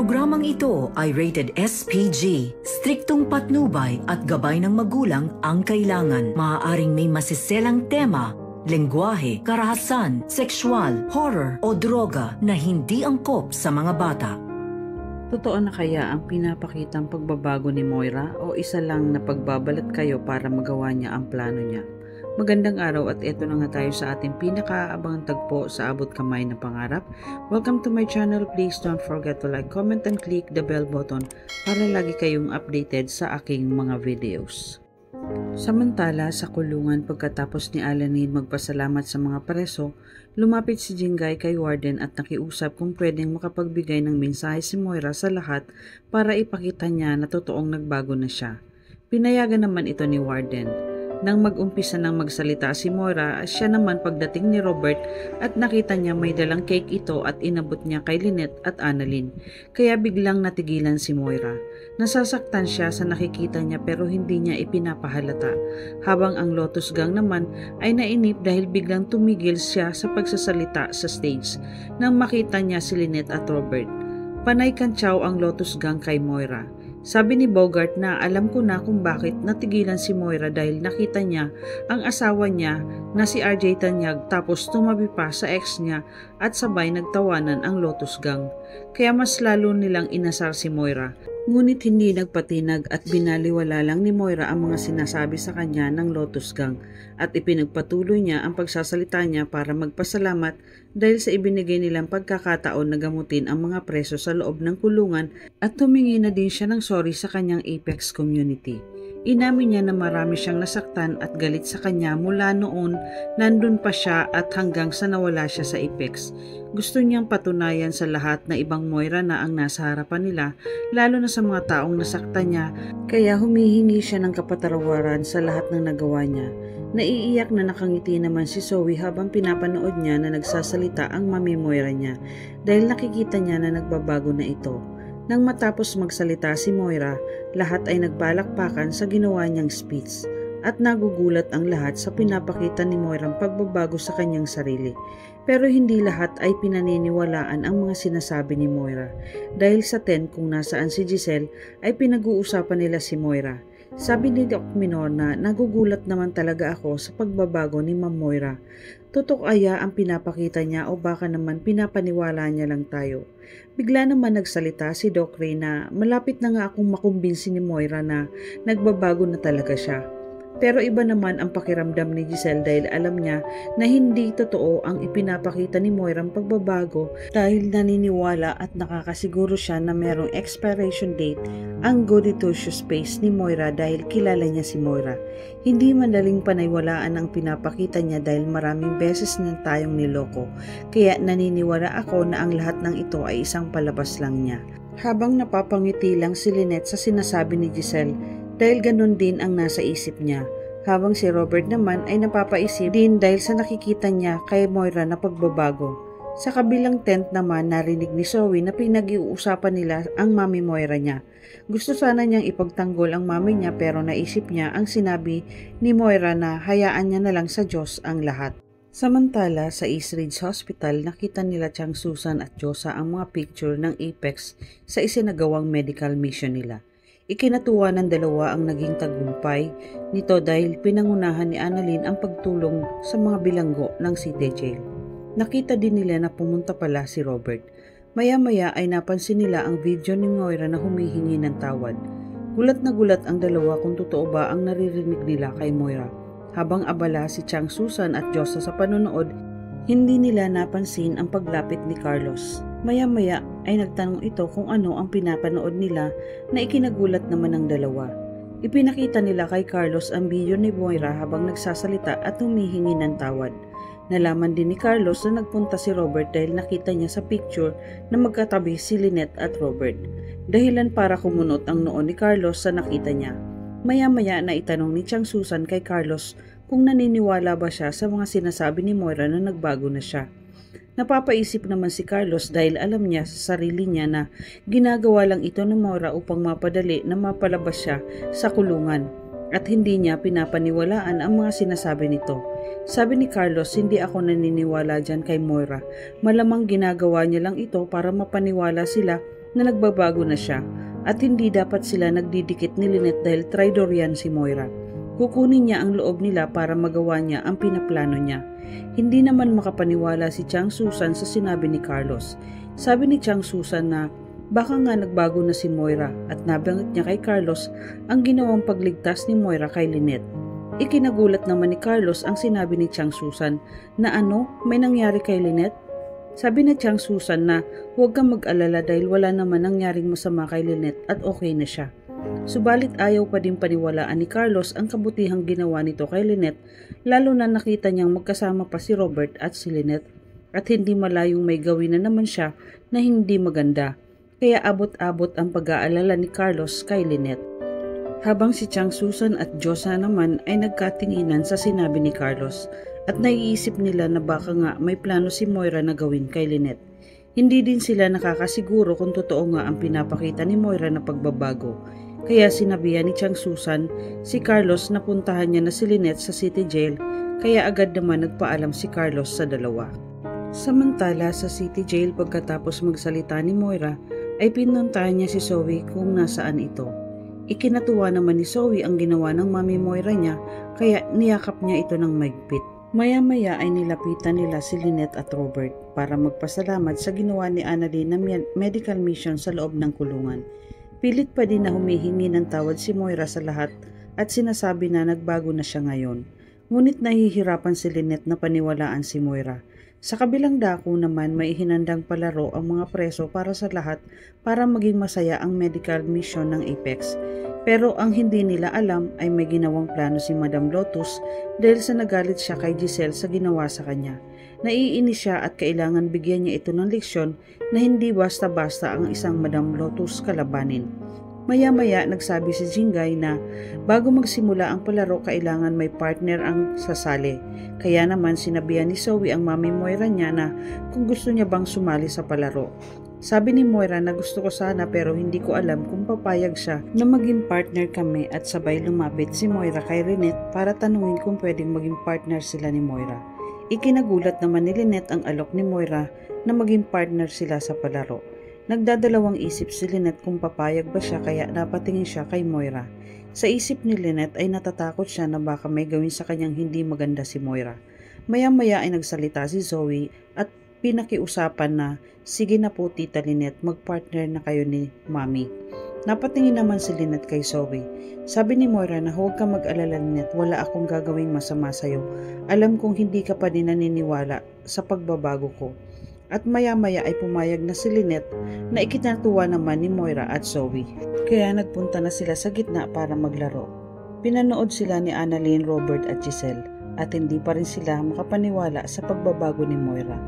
programang ito ay rated SPG. Striktong patnubay at gabay ng magulang ang kailangan. Maaaring may masiselang tema, lengguwahe, karahasan, sexual, horror o droga na hindi angkop sa mga bata. Totoo na kaya ang pinapakitang pagbabago ni Moira o isa lang na pagbabalat kayo para magawa niya ang plano niya? Magandang araw at eto na nga tayo sa ating pinakaabangang tagpo sa Abot Kamay na Pangarap. Welcome to my channel. Please don't forget to like, comment, and click the bell button para lagi kayong updated sa aking mga videos. Samantala, sa kulungan pagkatapos ni Alanin magpasalamat sa mga preso, lumapit si Jingay kay Warden at nakiusap kung pwedeng makapagbigay ng mensahe si Moira sa lahat para ipakita niya na totoong nagbago na siya. Pinayagan naman ito ni Warden. Nang mag-umpisa ng magsalita si Moira, siya naman pagdating ni Robert at nakita niya may dalang cake ito at inabot niya kay Lynette at Annalyn. Kaya biglang natigilan si Moira. Nasasaktan siya sa nakikita niya pero hindi niya ipinapahalata. Habang ang Lotus Gang naman ay nainip dahil biglang tumigil siya sa pagsasalita sa stage nang makita niya si Lynette at Robert. Panay kantsaw ang Lotus Gang kay Moira. Sabi ni Bogart na alam ko na kung bakit natigilan si Moira dahil nakita niya ang asawa niya na si RJ Tanyag tapos tumabi pa sa ex niya at sabay nagtawanan ang Lotus Gang. Kaya mas lalo nilang inasar si Moira. Ngunit hindi nagpatinag at binaliwala lang ni Moira ang mga sinasabi sa kanya ng Lotus Gang at ipinagpatuloy niya ang pagsasalita niya para magpasalamat dahil sa ibinigay nilang pagkakataon na gamutin ang mga preso sa loob ng kulungan at humingi na din siya ng sorry sa kanyang Apex community. Inamin niya na marami siyang nasaktan at galit sa kanya mula noon nandun pa siya at hanggang sa nawala siya sa Apex. Gusto niyang patunayan sa lahat na ibang Moira na ang nasa harapan nila, lalo na sa mga taong nasaktan niya, kaya humihingi siya ng kapatawaran sa lahat ng nagawa niya. Naiiyak na nakangiti naman si Zoe habang pinapanood niya na nagsasalita ang mami Moira niya dahil nakikita niya na nagbabago na ito. Nang matapos magsalita si Moira, lahat ay nagbalakpakan sa ginawa niyang speech at nagugulat ang lahat sa pinapakita ni Moira ang pagbabago sa kanyang sarili. Pero hindi lahat ay pinaniniwalaan ang mga sinasabi ni Moira dahil sa tent kung nasaan si Giselle ay pinag-uusapan nila si Moira. Sabi ni Doc Minor na nagugulat naman talaga ako sa pagbabago ni Ma'am Moira. Totoo kaya ang pinapakita niya o baka naman pinapaniwala niya lang tayo? Bigla naman nagsalita si Doc Ray na malapit na nga akong makumbinsi ni Moira na nagbabago na talaga siya. Pero iba naman ang pakiramdam ni Giselle dahil alam niya na hindi totoo ang ipinapakita ni Moira ang pagbabago dahil naniniwala at nakakasiguro siya na merong expiration date ang goody two-shoes face ni Moira dahil kilala niya si Moira. Hindi madaling panaywalaan ang pinapakita niya dahil maraming beses na tayong niloko, kaya naniniwala ako na ang lahat ng ito ay isang palabas lang niya. Habang napapangiti lang si Lynette sa sinasabi ni Giselle, dahil ganun din ang nasa isip niya, habang si Robert naman ay napapaisip din dahil sa nakikita niya kay Moira na pagbabago. Sa kabilang tent naman narinig ni Zoe na pinag-iuusapan nila ang mami Moira niya. Gusto sana niyang ipagtanggol ang mami niya pero naisip niya ang sinabi ni Moira na hayaan niya na lang sa Diyos ang lahat. Samantala sa East Ridge Hospital nakita nila Chang Susan at Josa ang mga picture ng Apex sa isinagawang medical mission nila. Ikinatuwa ng dalawa ang naging tagumpay nito dahil pinangunahan ni Annalyn ang pagtulong sa mga bilanggo ng City Jail. Nakita din nila na pumunta pala si Robert. Maya-maya ay napansin nila ang video ni Moira na humihingi ng tawad. Gulat na gulat ang dalawa kung totoo ba ang naririnig nila kay Moira. Habang abala si Chang Susan at Josa sa panonood, hindi nila napansin ang paglapit ni Carlos. Maya-maya ay nagtanong ito kung ano ang pinapanood nila na ikinagulat naman ng dalawa. Ipinakita nila kay Carlos ang video ni Moira habang nagsasalita at humihingi ng tawad. Nalaman din ni Carlos na nagpunta si Robert dahil nakita niya sa picture na magkatabi si Lynette at Robert. Dahilan para kumunot ang noo ni Carlos sa nakita niya. Maya-maya na itanong ni Chang Susan kay Carlos kung naniniwala ba siya sa mga sinasabi ni Moira na nagbago na siya. Napapaisip naman si Carlos dahil alam niya sa sarili niya na ginagawa lang ito ni Moira upang mapadali na mapalabas siya sa kulungan at hindi niya pinapaniwalaan ang mga sinasabi nito. Sabi ni Carlos, hindi ako naniniwala dyan kay Moira. Malamang ginagawa niya lang ito para mapaniwala sila na nagbabago na siya at hindi dapat sila nagdidikit ni Lynette dahil traidor yan si Moira. Kukunin niya ang loob nila para magawa niya ang pinaplano niya. Hindi naman makapaniwala si Chang Susan sa sinabi ni Carlos. Sabi ni Chang Susan na baka nga nagbago na si Moira at nabanggit niya kay Carlos ang ginawang pagligtas ni Moira kay Lynette. Ikinagulat naman ni Carlos ang sinabi ni Chang Susan na may nangyari kay Lynette? Sabi ni Chang Susan na huwag kang mag-alala dahil wala naman nangyaring masama kay Lynette at okay na siya. Subalit ayaw pa din paniwalaan ni Carlos ang kabutihang ginawa nito kay Lynette lalo na nakita niyang magkasama pa si Robert at si Lynette at hindi malayong may gawin na naman siya na hindi maganda. Kaya abot-abot ang pag-aalala ni Carlos kay Lynette. Habang si Chang Susan at Josa naman ay nagkatinginan sa sinabi ni Carlos at naiisip nila na baka nga may plano si Moira na gawin kay Lynette. Hindi din sila nakakasiguro kung totoo nga ang pinapakita ni Moira na pagbabago. Kaya sinabihan ni Chang Susan si Carlos na puntahan niya na si Lynette sa City Jail kaya agad naman nagpaalam si Carlos sa dalawa. Samantala sa City Jail pagkatapos magsalita ni Moira ay pinuntahan niya si Zoe kung nasaan ito. Ikinatuwa naman ni Zoe ang ginawa ng mami Moira niya kaya niyakap niya ito ng maigpit. Maya-maya ay nilapitan nila si Lynette at Robert para magpasalamat sa ginawa ni Annalyn na medical mission sa loob ng kulungan. Pilit pa din na humihingi ng tawad si Moira sa lahat at sinasabi na nagbago na siya ngayon. Ngunit nahihirapan si Lynette na paniwalaan si Moira. Sa kabilang dako naman may hinandang palaro ang mga preso para sa lahat para maging masaya ang medical mission ng Apex. Pero ang hindi nila alam ay may ginawang plano si Madam Lotus dahil sa nagalit siya kay Giselle sa ginawa sa kanya. Naiinis siya at kailangan bigyan niya ito ng leksyon na hindi basta-basta ang isang Madam Lotus kalabanin. Maya-maya nagsabi si Jingay na bago magsimula ang palaro kailangan may partner ang sasali. Kaya naman sinabihan ni Zoe ang mami Moira niya na kung gusto niya bang sumali sa palaro. Sabi ni Moira na gusto ko sana pero hindi ko alam kung papayag siya na maging partner kami at sabay lumapit si Moira kay Lynette para tanungin kung pwedeng maging partner sila ni Moira. Ikinagulat naman ni Lynette ang alok ni Moira na maging partner sila sa palaro. Nagdadalawang isip si Lynette kung papayag ba siya kaya napatingin siya kay Moira. Sa isip ni Lynette ay natatakot siya na baka may gawin sa kanyang hindi maganda si Moira. Maya-maya ay nagsalita si Zoe at pinakiusapan na sige na po Tita Lynette, magpartner na kayo ni Mami. Napatingin naman si Lynette kay Zoe. Sabi ni Moira na huwag ka mag-alala Lynette, wala akong gagawing masama sa'yo. Alam kong hindi ka pa din naniniwala sa pagbabago ko. At maya-maya ay pumayag na si Lynette na ikinatuwa naman ni Moira at Zoe. Kaya nagpunta na sila sa gitna para maglaro. Pinanood sila ni Annalyn, Robert at Giselle at hindi pa rin sila makapaniwala sa pagbabago ni Moira.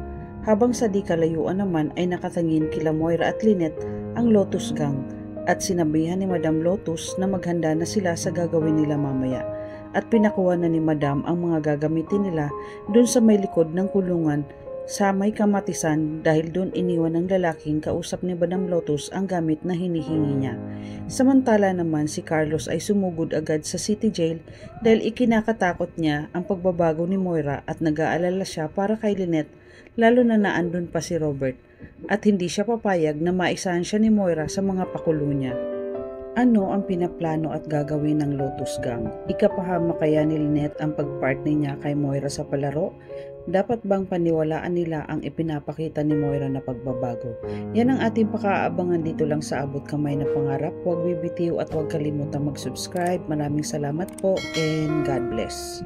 Habang sa di kalayuan naman ay nakatangin kila Moira at Lynette ang Lotus Gang at sinabihan ni Madam Lotus na maghanda na sila sa gagawin nila mamaya. At pinakuha na ni Madam ang mga gagamitin nila dun sa may likod ng kulungan sa may kamatisan dahil doon iniwan ng lalaking kausap ni Madam Lotus ang gamit na hinihingi niya. Samantala naman si Carlos ay sumugod agad sa City Jail dahil ikinakatakot niya ang pagbabago ni Moira at nag-aalala siya para kay Lynette lalo na naandun pa si Robert at hindi siya papayag na maisahan siya ni Moira sa mga pakulo niya. Ano ang pinaplano at gagawin ng Lotus Gang? Ikapahama kaya ni Lynette ang pagpartner niya kay Moira sa palaro? Dapat bang paniwalaan nila ang ipinapakita ni Moira na pagbabago? Yan ang ating pakaabangan dito lang sa Abot Kamay na Pangarap. Huwag bibitiw at huwag kalimutang mag-subscribe. Maraming salamat po and God bless.